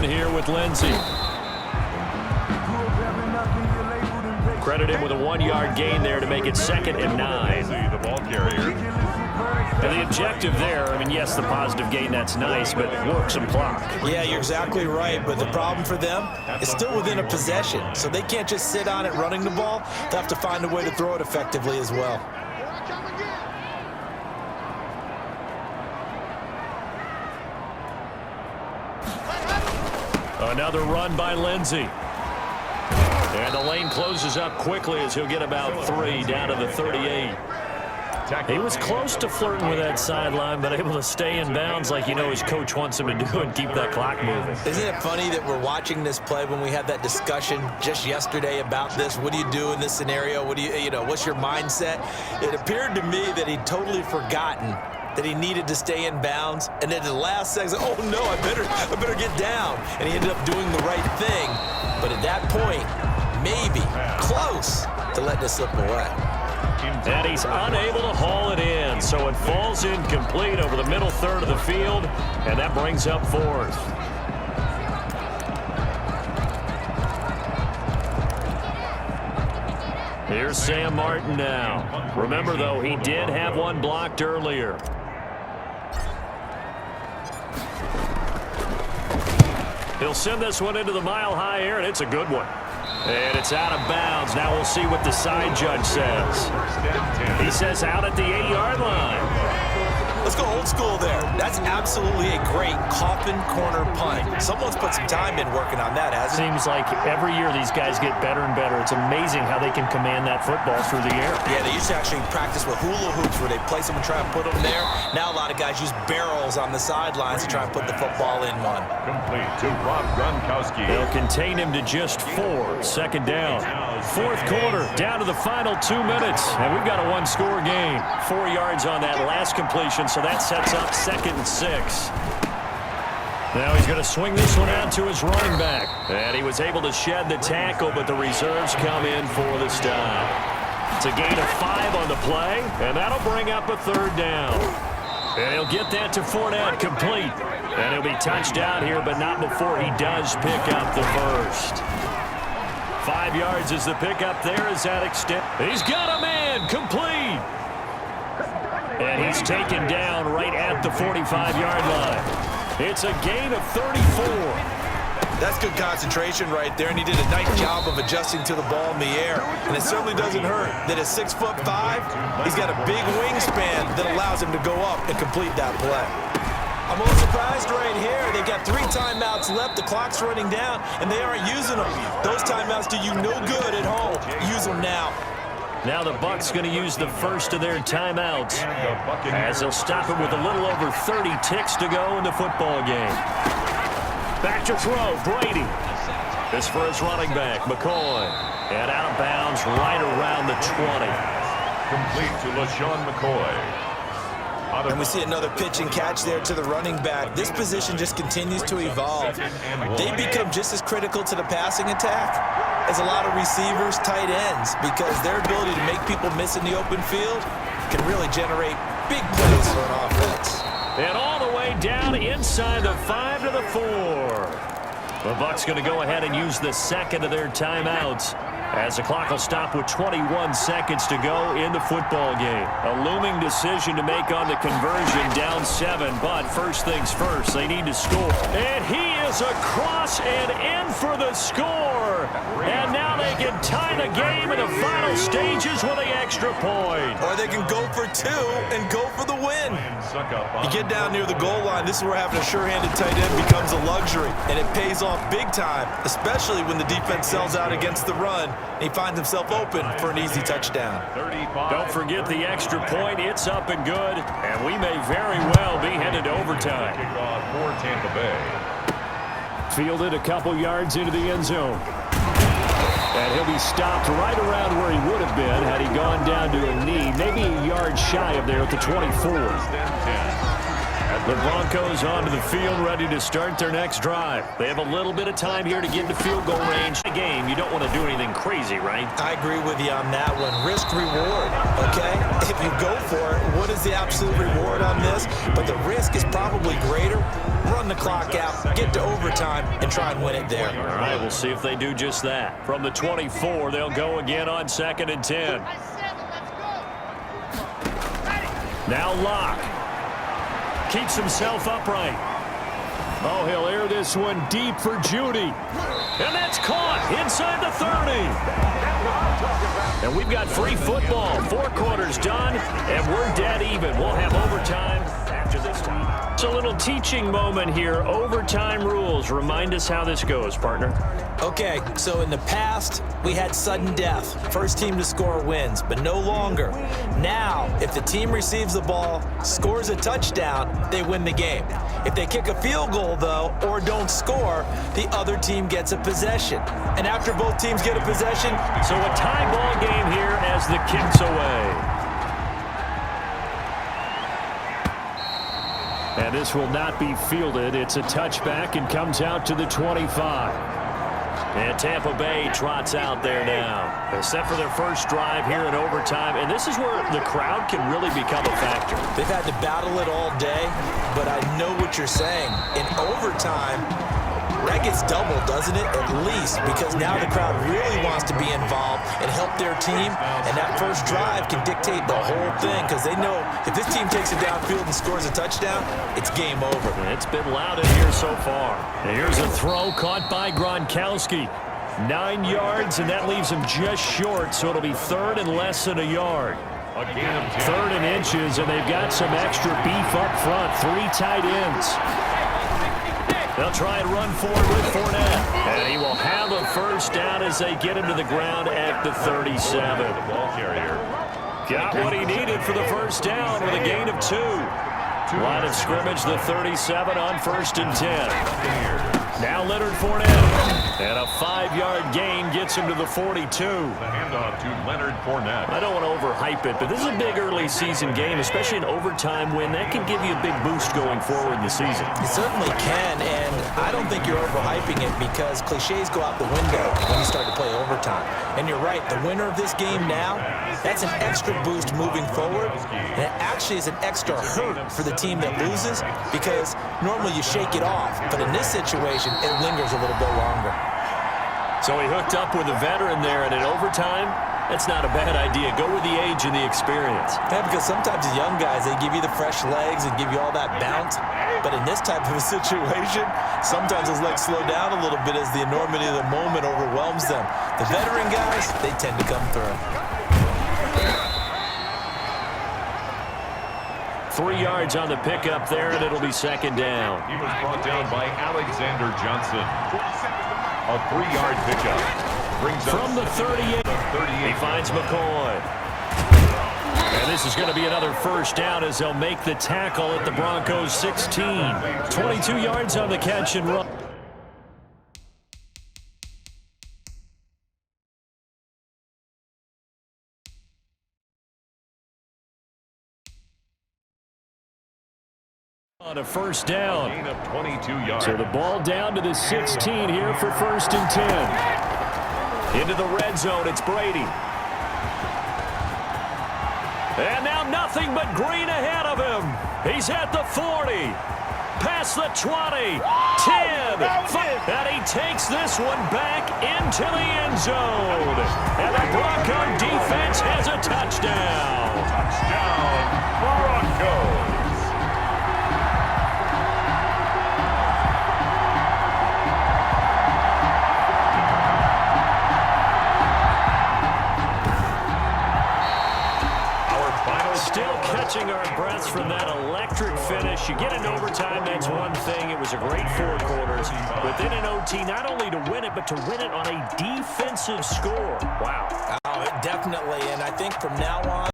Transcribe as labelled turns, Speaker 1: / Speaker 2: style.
Speaker 1: one here with Lindsey. Credit him with a 1-yard gain there to make it 2nd and 9.
Speaker 2: The ball carrier.
Speaker 1: And the objective there, I mean, yes, the positive gain, that's nice, but work some clock.
Speaker 3: Yeah, you're exactly right, but the problem for them is still within a possession, so they can't just sit on it running the ball. They'll have to find a way to throw it effectively as well.
Speaker 1: Another run by Lindsey. And the lane closes up quickly as he'll get about 3 down to the 38. He was close to flirting with that sideline, but able to stay in bounds like you know his coach wants him to do and keep that clock moving.
Speaker 3: Isn't it funny that we're watching this play when we had that discussion just yesterday about this? What do you do in this scenario? What do you know, what's your mindset? It appeared to me that he'd totally forgotten that he needed to stay in bounds, and then the last second, oh no, I better get down. And he ended up doing the right thing, but at that point, maybe close to letting it slip away.
Speaker 1: And he's unable to haul it in, so it falls incomplete over the middle third of the field, and that brings up 4th. Here's Sam Martin now. Remember, though, he did have one blocked earlier. He'll send this one into the mile-high air, and it's a good one. And it's out of bounds. Now we'll see what the side judge says. He says out at the 8-yard line.
Speaker 3: Let's go old school there. That's absolutely a great coffin corner punt. Someone's put some time in working on that, hasn't it?
Speaker 1: Seems like every year these guys get better and better. It's amazing how they can command that football through the air.
Speaker 3: Yeah, they used to actually practice with hula hoops where they place them and try and put them there. Now a lot of guys use barrels on the sidelines to try and put the football in one.
Speaker 2: Complete to Rob Gronkowski.
Speaker 1: They'll contain him to just 4. 2nd down. 4th quarter, down to the final 2 minutes. And we've got a 1-score game. 4 yards on that last completion, so that sets up 2nd and 6. Now he's going to swing this one out to his running back. And he was able to shed the tackle, but the reserves come in for the stop. It's a gain of 5 on the play, and that'll bring up a 3rd down. And he'll get that to Fournette complete. And he'll be touched out here, but not before he does pick up the first. 5 yards is the pickup there as that extent. He's got a man complete. And he's taken down right at the 45-yard line. It's a gain of 34.
Speaker 3: That's good concentration right there, and he did a nice job of adjusting to the ball in the air. And it certainly doesn't hurt that at 6'5", he's got a big wingspan that allows him to go up and complete that play. I'm a little surprised right here. They've got 3 timeouts left. The clock's running down, and they aren't using them. Those timeouts do you no good at home. Use them now.
Speaker 1: Now the Bucs going to use the first of their timeouts as they'll stop it with a little over 30 ticks to go in the football game. Back to throw, Brady. This for his running back, McCoy. And out of bounds right around the 20.
Speaker 2: Complete to LaShawn McCoy.
Speaker 3: And we see another pitch and catch there to the running back. This position just continues to evolve. They become just as critical to the passing attack as a lot of receivers, tight ends, because their ability to make people miss in the open field can really generate big plays for an offense.
Speaker 1: And all the way down inside the 5 to the 4. The Bucs going to go ahead and use the second of their timeouts as the clock will stop with 21 seconds to go in the football game. A looming decision to make on the conversion, down 7, but first things first, they need to score. And he is across and in for the score. And now they can tie the game in the final stages with the extra point.
Speaker 3: Or they can go for 2 and go for the win. You get down near the goal line, this is where having a sure-handed tight end becomes a luxury, and it pays off big time, especially when the defense sells out against the run. He finds himself open for an easy touchdown.
Speaker 1: Don't forget the extra point. It's up and good, and we may very well be headed to overtime.
Speaker 2: Kickoff for Tampa Bay.
Speaker 1: Fielded a couple yards into the end zone. And he'll be stopped right around where he would have been had he gone down to a knee, maybe a yard shy of there at the 24.
Speaker 2: At
Speaker 1: The Broncos onto the field, ready to start their next drive. They have a little bit of time here to get into field goal range. The game, you don't want to do anything crazy, right?
Speaker 3: I agree with you on that one. Risk reward, okay? If you go for it, what is the absolute reward on this? But the risk is probably greater. Run the clock out, get to overtime, and try and win it there.
Speaker 1: All right, we'll see if they do just that. From the 24, they'll go again on 2nd and 10. Now Locke. Keeps himself upright. Oh, he'll air this one deep for Judy. And that's caught inside the 30. And we've got free football. 4 quarters done, and we're dead even. We'll have overtime after this time. It's a little teaching moment here. Overtime rules. Remind us how this goes, partner.
Speaker 3: Okay, so in the past, we had sudden death. First team to score wins, but no longer. Now, if the team receives the ball, scores a touchdown, they win the game. If they kick a field goal, though, or don't score, the other team gets a possession. And after both teams get a possession,
Speaker 1: so a tie ball game here as the kick's away. And this will not be fielded. It's a touchback and comes out to the 25. And Tampa Bay trots out there now. They're set for their first drive here in overtime. And this is where the crowd can really become a factor.
Speaker 3: They've had to battle it all day, but I know what you're saying. In overtime, that gets doubled, doesn't it? At least, because now the crowd really wants to be involved and help their team. And that first drive can dictate the whole thing because they know if this team takes it downfield and scores a touchdown, it's game over.
Speaker 1: It's been loud in here so far. And here's a throw caught by Gronkowski. 9 yards, and that leaves him just short, so it'll be 3rd and less than a yard. 3rd and inches, and they've got some extra beef up front. 3 tight ends. They'll try and run forward with Fournette. And he will have a first down as they get him to the ground at the 37. Got what he needed for the first down with a gain of 2. Line of scrimmage, the 37 on 1st and 10. Now Leonard Fournette. And a 5-yard gain gets him to the 42.
Speaker 2: The handoff to Leonard Fournette.
Speaker 1: I don't want to overhype it, but this is a big early season game, especially an overtime win. That can give you a big boost going forward in the season.
Speaker 3: It certainly can, and I don't think you're overhyping it because cliches go out the window when you start to play overtime. And you're right, the winner of this game now, that's an extra boost moving forward. And it actually is an extra hurt for the team that loses because normally you shake it off. But in this situation, it lingers a little bit longer.
Speaker 1: So he hooked up with a veteran there, and in overtime, that's not a bad idea. Go with the age and the experience.
Speaker 3: Yeah, because sometimes the young guys, they give you the fresh legs and give you all that bounce. But in this type of a situation, sometimes those legs slow down a little bit as the enormity of the moment overwhelms them. The veteran guys, they tend to come through.
Speaker 1: 3 yards on the pickup there, and it'll be 2nd down.
Speaker 2: He was brought down by Alexander Johnson. A 3-yard pickup. Brings up
Speaker 1: from the 38. He finds McCoy. And this is going to be another first down as they'll make the tackle at the Broncos 16. 22 yards on the catch and run. On a first down.
Speaker 2: Gain of 22 yards.
Speaker 1: So the ball down to the 16 here for 1st and 10. Into the red zone, it's Brady. And now nothing but green ahead of him. He's at the 40. Past the 20. 10. And he takes this one back into the end zone. And the Bronco defense has a touchdown.
Speaker 2: Touchdown, Broncos.
Speaker 1: Still catching our breaths from that electric finish. You get into overtime, that's one thing. It was a great 4 quarters. But then in OT, not only to win it, but to win it on a defensive score. Wow.
Speaker 3: Oh, definitely. And I think from now on,